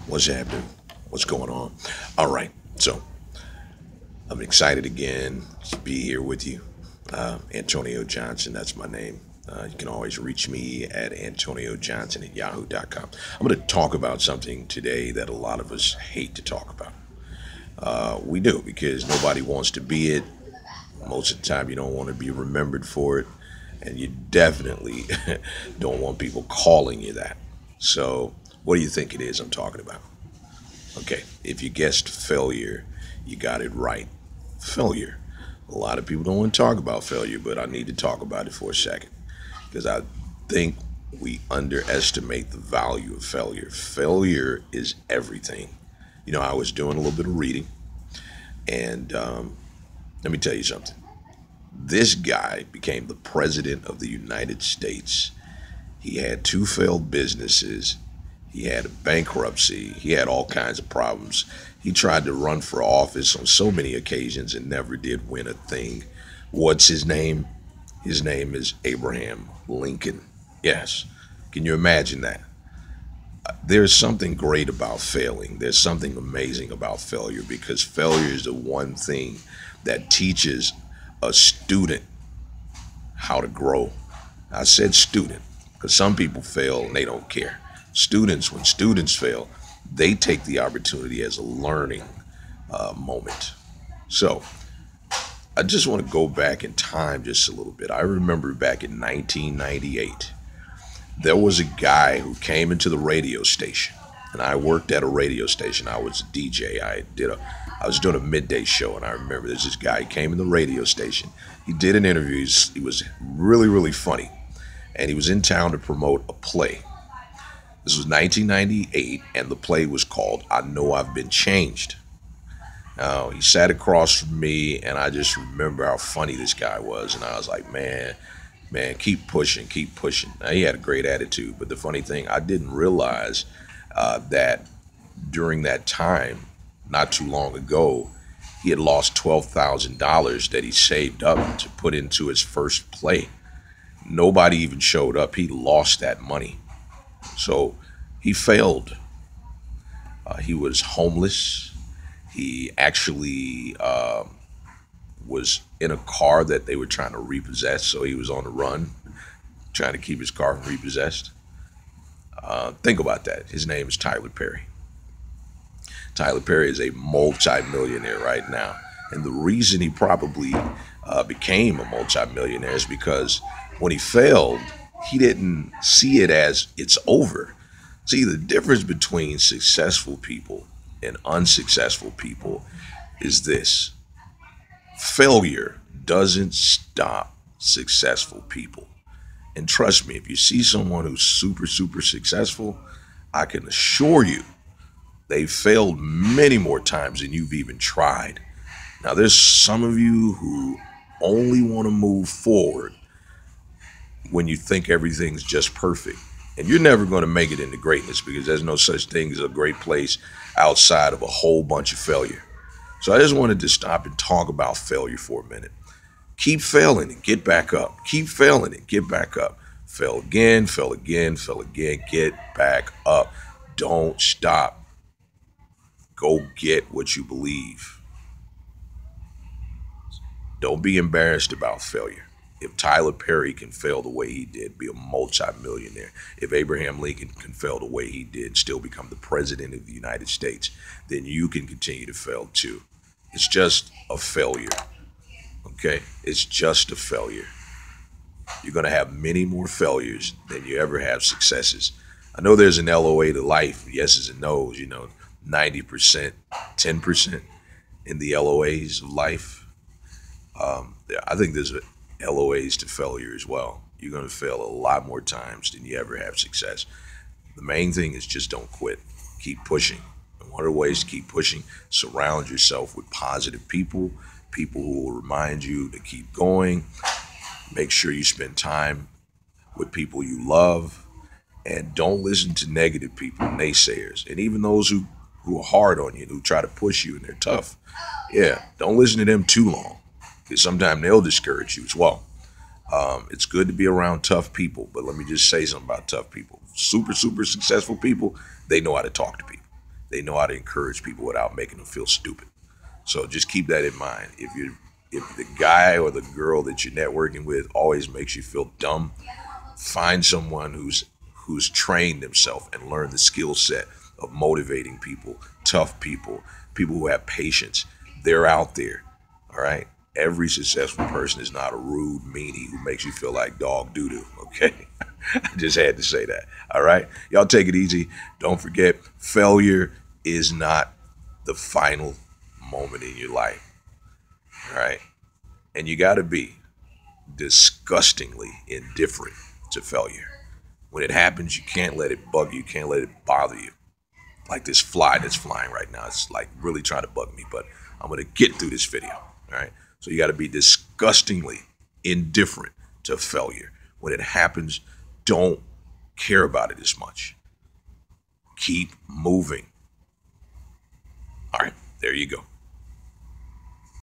What's happening? What's going on? All right. So I'm excited again to be here with you. Antonio Johnson, that's my name. You can always reach me at Antonio Johnson at yahoo.com. I'm going to talk about something today that a lot of us hate to talk about. We do because nobody wants to be it. Most of the time, you don't want to be remembered for it. And you definitely don't want people calling you that. So, what do you think it is I'm talking about? Okay, if you guessed failure, you got it right. Failure. A lot of people don't want to talk about failure, but I need to talk about it for a second because I think we underestimate the value of failure. Failure is everything. I was doing a little bit of reading, and let me tell you something. This guy became the president of the United States. He had two failed businesses. He had a bankruptcy. He had all kinds of problems. He tried to run for office on so many occasions and never did win a thing. What's his name? His name is Abraham Lincoln. Yes. Can you imagine that? There's something great about failing. There's something amazing about failure because failure is the one thing that teaches a student how to grow. I said student because some people fail and they don't care. Students, when students fail, they take the opportunity as a learning moment. So I just want to go back in time just a little bit. I remember back in 1998, there was a guy who came into the radio station, and I worked at a radio station. I was a DJ. I was doing a midday show, and I remember there's this guy who came in the radio station. He did an interview. He was really, really funny, and he was in town to promote a play. This was 1998, and the play was called I Know I've Been Changed. Now, he sat across from me, and I just remember how funny this guy was, and I was like, man, keep pushing, keep pushing. Now, he had a great attitude, but the funny thing, I didn't realize that during that time, not too long ago, he had lost $12,000 that he saved up to put into his first play. Nobody even showed up. He lost that money. So he failed. He was homeless. He actually was in a car that they were trying to repossess. So he was on the run, trying to keep his car from repossessed. Think about that. His name is Tyler Perry. Tyler Perry is a multi-millionaire right now. And the reason he probably became a multi-millionaire is because when he failed, he didn't see it as it's over. See, the difference between successful people and unsuccessful people is this. Failure doesn't stop successful people. And trust me, if you see someone who's super, super successful, I can assure you they failed many more times than you've even tried. Now, there's some of you who only want to move forward when you think everything's just perfect. And you're never going to make it into greatness because there's no such thing as a great place outside of a whole bunch of failure. So I just wanted to stop and talk about failure for a minute. Keep failing and get back up. Keep failing and get back up. Fail again, fail again, fail again, get back up. Don't stop. Go get what you believe. Don't be embarrassed about failure. If Tyler Perry can fail the way he did, be a multi-millionaire. If Abraham Lincoln can fail the way he did, still become the president of the United States, then you can continue to fail too. It's just a failure. Okay? It's just a failure. You're going to have many more failures than you ever have successes. I know there's an LOA to life, yeses and nos, 90%, 10% in the LOAs of life. I think there's LOAs to failure as well. You're going to fail a lot more times than you ever have success. The main thing is just don't quit. Keep pushing. And one of the ways to keep pushing, surround yourself with positive people, people who will remind you to keep going. Make sure you spend time with people you love. And don't listen to negative people, naysayers. And even those who are hard on you, who try to push you and they're tough. Yeah, don't listen to them too long. Because sometimes they'll discourage you as well. It's good to be around tough people, but let me just say something about tough people. Super, super successful people, they know how to talk to people. They know how to encourage people without making them feel stupid. So just keep that in mind. If the guy or the girl that you're networking with always makes you feel dumb, find someone who's trained themselves and learned the skill set of motivating people, tough people, people who have patience. They're out there. All right. Every successful person is not a rude meanie who makes you feel like dog doo doo. Okay. I just had to say that. All right. Y'all take it easy. Don't forget, failure is not the final moment in your life. All right. And you got to be disgustingly indifferent to failure. When it happens, you can't let it bug you. You can't let it bother you. Like this fly that's flying right now. It's like really trying to bug me, but I'm going to get through this video. All right. So you got to be disgustingly indifferent to failure. When it happens, don't care about it as much. Keep moving. All right. There you go.